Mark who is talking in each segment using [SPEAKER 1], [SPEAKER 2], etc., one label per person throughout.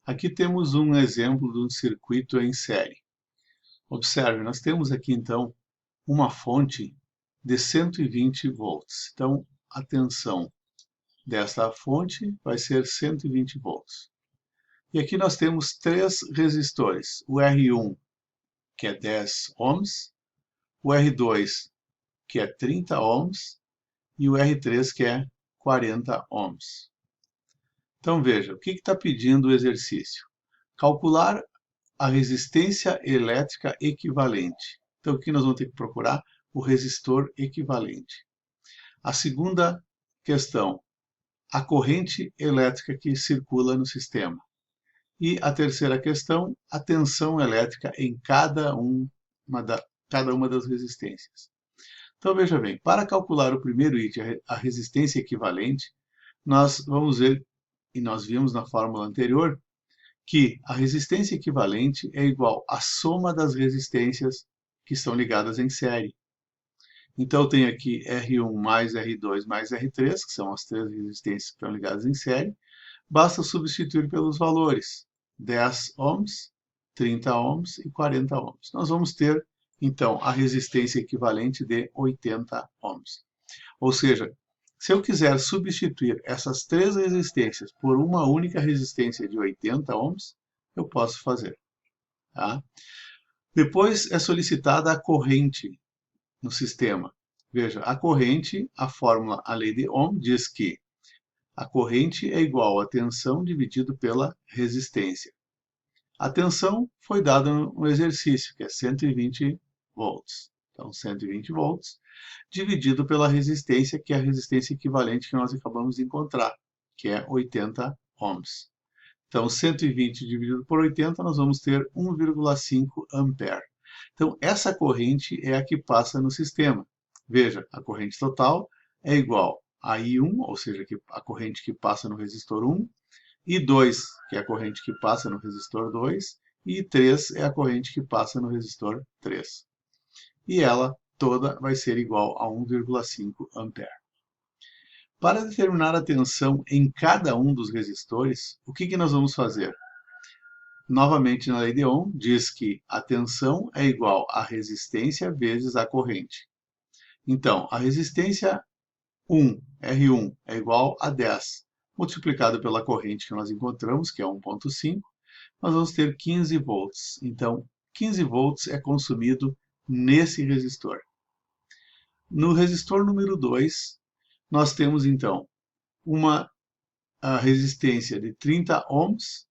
[SPEAKER 1] Aqui temos um exemplo de um circuito em série. Observe, nós temos aqui então uma fonte de 120 volts. Então, a tensão desta fonte vai ser 120 volts. E aqui nós temos três resistores, o R1, que é 10 ohms, o R2, que é 30 ohms, e o R3, que é 40 ohms. Então veja, o que está pedindo o exercício? Calcular a resistência elétrica equivalente. Então aqui nós vamos ter que procurar o resistor equivalente. A segunda questão, a corrente elétrica que circula no sistema. E a terceira questão, a tensão elétrica em cada uma das resistências. Então veja bem, para calcular o primeiro item, a resistência equivalente, nós vamos ver, e nós vimos na fórmula anterior, que a resistência equivalente é igual à soma das resistências que estão ligadas em série. Então eu tenho aqui R1 mais R2 mais R3, que são as três resistências que estão ligadas em série. Basta substituir pelos valores 10 ohms, 30 ohms e 40 ohms. Nós vamos ter, então, a resistência equivalente de 80 ohms. Ou seja, se eu quiser substituir essas três resistências por uma única resistência de 80 ohms, eu posso fazer. Tá? Depois é solicitada a corrente no sistema. Veja, a corrente, a fórmula, a lei de Ohm, diz que a corrente é igual a tensão dividido pela resistência. A tensão foi dada no exercício, que é 120 volts. Então, 120 volts dividido pela resistência, que é a resistência equivalente que nós acabamos de encontrar, que é 80 ohms. Então, 120 dividido por 80, nós vamos ter 1,5 ampere. Então, essa corrente é a que passa no sistema. Veja, a corrente total é igual a I1, ou seja, a corrente que passa no resistor 1, I2, que é a corrente que passa no resistor 2, e I3 é a corrente que passa no resistor 3. E ela toda vai ser igual a 1,5 ampere. Para determinar a tensão em cada um dos resistores, o que nós vamos fazer? Novamente, na lei de Ohm, diz que a tensão é igual à resistência vezes a corrente. Então, a resistência 1, R1, é igual a 10, multiplicado pela corrente que nós encontramos, que é 1,5, nós vamos ter 15 volts. Então, 15 volts é consumido nesse resistor. No resistor número 2, nós temos, então, uma resistência de 30 ohms,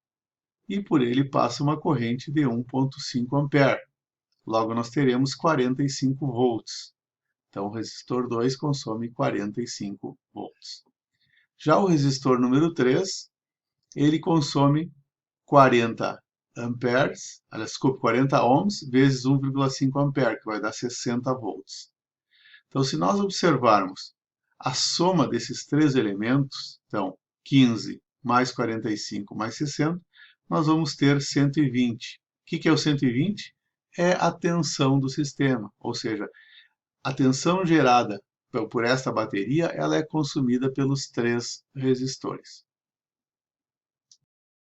[SPEAKER 1] e por ele passa uma corrente de 1,5 ampere. Logo, nós teremos 45 volts. Então, o resistor 2 consome 45 volts. Já o resistor número 3, ele consome 40 amperes, desculpe, 40 ohms vezes 1,5 ampere, que vai dar 60 volts. Então, se nós observarmos a soma desses três elementos, então, 15 mais 45 mais 60, nós vamos ter 120. O que é o 120? É a tensão do sistema, ou seja, a tensão gerada por esta bateria, ela é consumida pelos três resistores.